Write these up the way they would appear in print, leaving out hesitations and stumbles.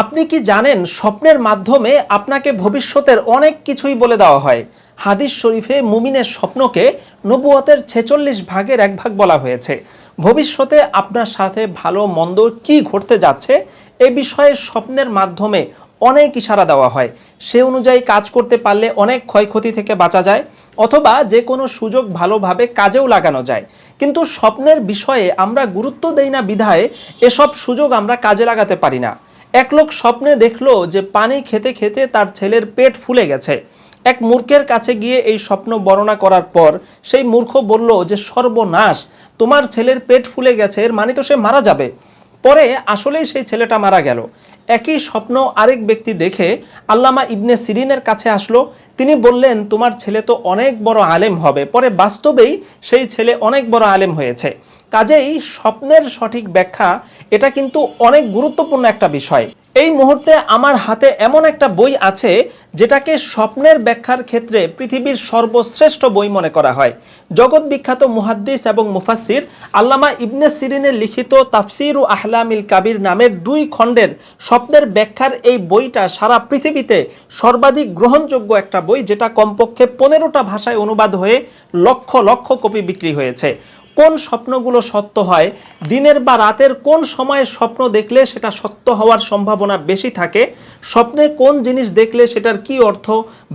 আপনি কি জানেন স্বপ্নের মাধ্যমে আপনাকে ভবিষ্যতের অনেক কিছুই বলে দেওয়া হয়। হাদিস শরীফে মুমিনের স্বপ্নকে নবুয়তের 46 ভাগের এক ভাগ বলা হয়েছে। ভবিষ্যতে আপনার সাথে ভালো মন্দ কি ঘটতে যাচ্ছে এ বিষয়ে স্বপ্নের মাধ্যমে অনেক ইশারা দেওয়া হয়। সে অনুযায়ী কাজ করতে পারলে অনেক ক্ষয়ক্ষতি থেকে বাঁচা যায়, অথবা যে কোনো সুযোগ ভালোভাবে কাজেও লাগানো যায়। কিন্তু স্বপ্নের বিষয়ে আমরা গুরুত্ব দেই না বিধায় এসব সুযোগ আমরা কাজে লাগাতে পারি না। এক লোক স্বপ্নে দেখলো যে পানি খেতে খেতে তার ছেলের পেট ফুলে গেছে। এক মূর্খের কাছে গিয়ে এই স্বপ্ন বর্ণনা করার পর সেই মূর্খ বলল যে সর্বনাশ, তোমার ছেলের পেট ফুলে গেছে, এর মানে তো সে মারা যাবে। পরে আসলেই সেই ছেলেটা মারা গেল। একই স্বপ্ন আরেক ব্যক্তি দেখে আল্লামা ইবনে সিরিনের কাছে আসলো। তিনি বললেন, তোমার ছেলে তো অনেক বড় আলেম হবে। পরে বাস্তবেই সেই ছেলে অনেক বড় আলেম হয়েছে। কাজেই স্বপ্নের সঠিক ব্যাখ্যা এটা কিন্তু অনেক গুরুত্বপূর্ণ একটা বিষয়। এই মুহূর্তে আমার হাতে এমন একটা বই আছে যেটাকে স্বপ্নের ব্যাখ্যার ক্ষেত্রে পৃথিবীর সর্বশ্রেষ্ঠ বই মনে করা হয়। জগৎ বিখ্যাত মুহাদ্দিস এবং মুফাসসির আল্লামা ইবনে সিরিনের লিখিত তাফসির ও আহলামিল কাবির নামের 2 খণ্ডের স্বপ্নের ব্যাখ্যার এই বইটা সারা পৃথিবীতে সর্বাধিক গ্রহণযোগ্য একটা বই, যেটা কমপক্ষে 15টা ভাষায় অনুবাদ হয়ে লক্ষ লক্ষ কপি বিক্রি হয়েছে। কোন স্বপ্নগুলো সত্য হয়, দিনের বা রাতের কোন সময়ে স্বপ্ন দেখলে সেটা সত্য হওয়ার সম্ভাবনা বেশি থাকে, স্বপ্নে কোন জিনিস দেখলে সেটার কি অর্থ,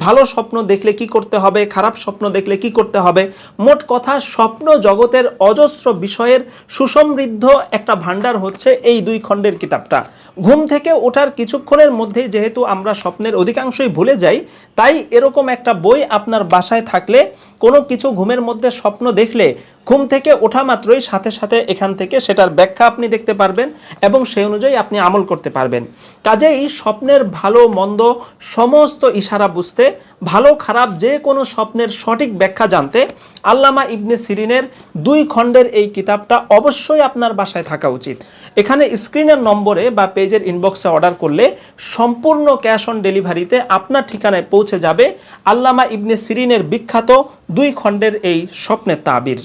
ভালো স্বপ্ন দেখলে কি করতে হবে, খারাপ স্বপ্ন দেখলে কি করতে হবে, মোট কথা স্বপ্ন জগতের অজস্র বিষয়ের সুসমৃদ্ধ একটা ভাণ্ডার হচ্ছে এই 2 খণ্ডের কিতাবটা। ঘুম থেকে ওঠার কিছুক্ষণের মধ্যেই যেহেতু আমরা স্বপ্নের অধিকাংশই ভুলে যাই, তাই এরকম একটা বই আপনার বাসায় থাকলে কোনো কিছু ঘুমের মধ্যে স্বপ্ন দেখলে ঘুম থেকে ওঠা মাত্রই সাথে সাথে এখান থেকে সেটার ব্যাখ্যা আপনি দেখতে পারবেন এবং সেই অনুযায়ী আপনি আমল করতে পারবেন। কাজেই স্বপ্নের ভালো মন্দ সমস্ত ইশারা বুঝতে, ভালো খারাপ যে কোনো স্বপ্নের সঠিক ব্যাখ্যা জানতে আল্লামা ইবনে সিরিনের 2 খণ্ডের এই কিতাবটা অবশ্যই আপনার বাসায় থাকা উচিত। এখানে স্ক্রিনের নম্বরে বা পেজের ইনবক্সে অর্ডার করলে সম্পূর্ণ ক্যাশ অন ডেলিভারিতে আপনার ঠিকানায় পৌঁছে যাবে আল্লামা ইবনে সিরিনের বিখ্যাত 2 খণ্ডের এই স্বপ্নের তাবির।